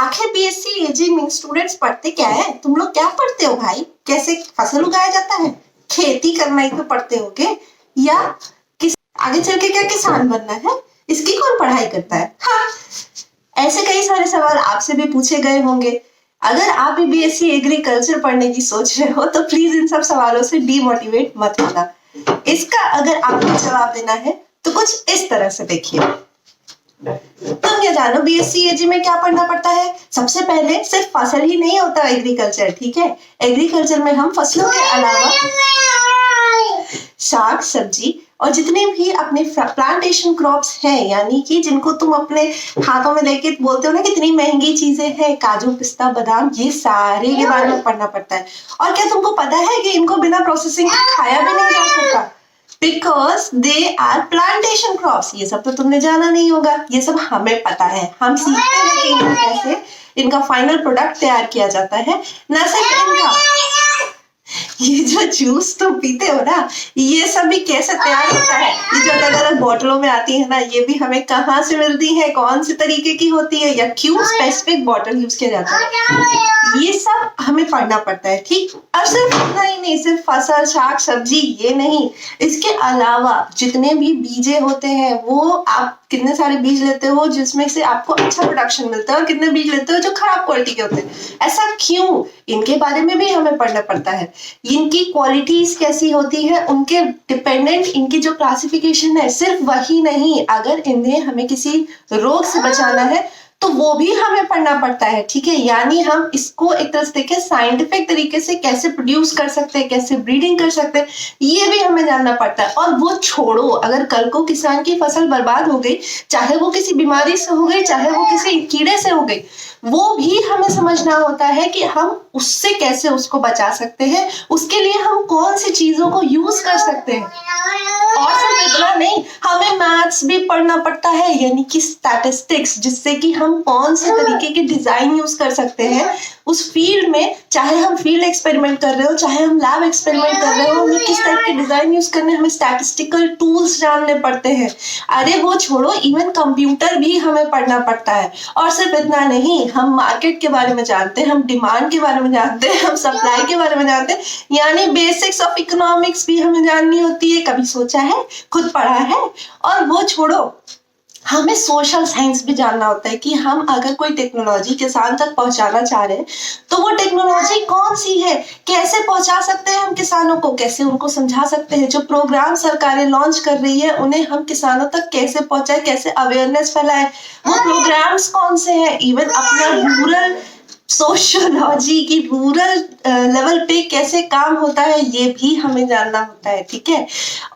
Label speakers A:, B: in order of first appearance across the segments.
A: आखिर बीएससी एजी स्टूडेंट्स पढ़ते क्या है? तुम लोग क्या पढ़ते हो भाई? कैसे फसल उगाया जाता है? खेती करना ही तो पढ़ते हो के? या किस आगे चल के क्या किसान बनना है? इसकी कौन पढ़ाई करता है? हाँ, ऐसे कई सारे सवाल आपसे भी पूछे गए होंगे। अगर आप भी बीएससी एग्रीकल्चर पढ़ने की सोच रहे हो तो प्लीज इन सब सवालों से डीमोटिवेट मत होना। इसका अगर आपको जवाब देना है तो कुछ इस तरह से देखिए। तुम क्या जानो बीएससी एजी में क्या पढ़ना पड़ता है? सबसे पहले सिर्फ फसल ही नहीं होता एग्रीकल्चर, ठीक है? एग्रीकल्चर में हम फसलों के अलावा साग सब्जी और जितने भी अपने प्लांटेशन क्रॉप्स हैं, यानी कि जिनको तुम अपने हाथों में लेके बोलते हो ना कितनी महंगी चीजें हैं, काजू पिस्ता बादाम, ये सारे के बारे में पढ़ना पड़ता है। और क्या तुमको पता है कि इनको बिना प्रोसेसिंग के खाया भी नहीं जा सकता? Because they are plantation crops. ये सब तो तुमने जाना नहीं होगा, ये सब हमें पता है। हम सीखते हैं कि इनको कैसे इनका फाइनल प्रोडक्ट तैयार किया जाता है, न सिर्फ इनका, ये जो जूस तुम पीते हो ना, ये सब भी कैसे तैयार होता है। ये जो अलग अलग बोतलों में आती है ना, ये भी हमें कहाँ से मिलती है, कौन से तरीके की होती है, या क्यों स्पेसिफिक बॉटल यूज किया जाता है, ये सब हमें पढ़ना पड़ता है, ठीक? और सिर्फ इतना ही नहीं, सिर्फ फसल साग सब्जी ये नहीं, इसके अलावा जितने भी बीजे होते हैं वो आप कितने सारे बीज लेते हो जिसमें से आपको अच्छा प्रोडक्शन मिलता है, और कितने बीज लेते हो जो खराब क्वालिटी के होते हैं। ऐसा क्यों? इनके बारे में भी हमें पढ़ना पड़ता है। इनकी क्वालिटीज कैसी होती है, उनके डिपेंडेंट इनकी जो क्लासिफिकेशन है, सिर्फ वही नहीं, अगर इन्हें हमें किसी रोग से बचाना है तो वो भी हमें पढ़ना पड़ता है, ठीक है? यानी हम इसको एक तरह से देखें साइंटिफिक तरीके से कैसे प्रोड्यूस कर सकते हैं, कैसे ब्रीडिंग कर सकते हैं, ये भी हमें जानना पड़ता है। और वो छोड़ो, अगर कल को किसान की फसल बर्बाद हो गई, चाहे वो किसी बीमारी से हो गई, चाहे वो किसी कीड़े से हो गई, वो भी हमें समझना होता है कि हम उससे कैसे उसको बचा सकते हैं, उसके लिए हम कौन सी चीजों को यूज कर सकते हैं। और सिर्फ इतना नहीं, हमें मैथ्स भी पढ़ना पड़ता है, यानी कि स्टैटिस्टिक्स, जिससे कि हम कौन से तरीके के डिजाइन यूज कर सकते हैं उस फील्ड में। चाहे हम फील्ड एक्सपेरिमेंट कर रहे हो, चाहे हम लैब एक्सपेरिमेंट कर रहे हो, हमें किस टाइप के डिजाइन यूज करने, हमें स्टैटिस्टिकल टूल्स जानने पड़ते हैं। अरे वो छोड़ो, इवन कंप्यूटर भी हमें पढ़ना पड़ता है। और सिर्फ इतना नहीं, हम मार्केट के बारे में जानते हैं, हम डिमांड के बारे में जानते हैं, हम सप्लाई के बारे में जानते हैं, यानी बेसिक्स ऑफ इकोनॉमिक्स भी हमें जाननी होती है। कभी सोचा है, खुद पढ़ा है? और वो छोड़ो, हमें सोशल साइंस भी जानना होता है कि हम अगर कोई टेक्नोलॉजी किसान तक पहुंचाना चाह रहे हैं तो वो टेक्नोलॉजी कौन सी है, कैसे पहुंचा सकते हैं हम किसानों को, कैसे उनको समझा सकते हैं, जो प्रोग्राम सरकारें लॉन्च कर रही है उन्हें हम किसानों तक कैसे पहुंचाए, कैसे अवेयरनेस फैलाए, वो प्रोग्राम्स कौन से हैं, इवन अपना रूरल सोशियोलॉजी की रूरल लेवल पे कैसे काम होता है, ये भी हमें जानना होता है, ठीक है?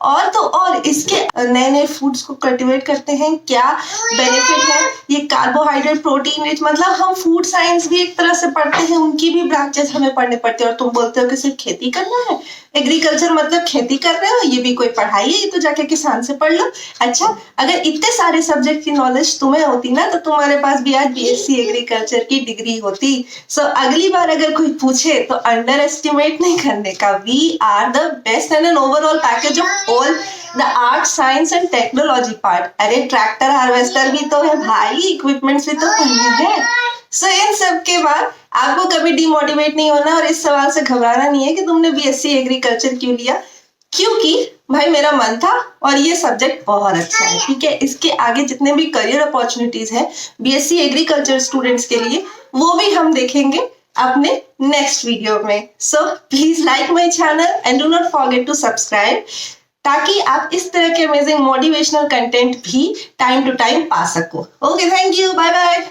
A: और तो और इसके नए नए फूड्स को कल्टीवेट करते हैं, क्या बेनिफिट है, ये कार्बोहाइड्रेट प्रोटीन रिच, मतलब हम फूड साइंस भी एक तरह से पढ़ते हैं, उनकी भी ब्रांचेस हमें पढ़ने पड़ते हैं। और तुम बोलते हो कि सिर्फ खेती करना है, एग्रीकल्चर मतलब खेती कर रहे हो, ये भी कोई पढ़ाई है? ये तो जाके किसान से पढ़ लो। अच्छा, अगर इतने सारे सब्जेक्ट की नॉलेज तुम्हें होती ना तो तुम्हारे पास भी आज बीएससी एग्रीकल्चर की डिग्री होती। सो अगली बार अगर कोई पूछे तो अंडर एस्टिमेट नहीं करने का। We are the best and an overall package of all the art science and technology part. अरे ट्रैक्टर हार्वेस्टर भी तो है भाई, इक्विपमेंट्स भी तो पढ़ने हैं। सो इन सब के बाद आपको कभी डिमोटिवेट नहीं होना और इस सवाल से घबराना नहीं है कि तुमने बीएससी एग्रीकल्चर क्यों लिया, क्योंकि भाई मेरा मन था और ये सब्जेक्ट बहुत अच्छा है, ठीक है? इसके आगे जितने भी करियर अपॉर्चुनिटीज है बीएससी एग्रीकल्चर स्टूडेंट्स के लिए, वो भी हम देखेंगे अपने नेक्स्ट वीडियो में। So please like my channel and do not forget to subscribe, ताकि आप इस तरह के अमेजिंग मोटिवेशनल कंटेंट भी टाइम टू टाइम पा सको। Okay, thank you, bye bye.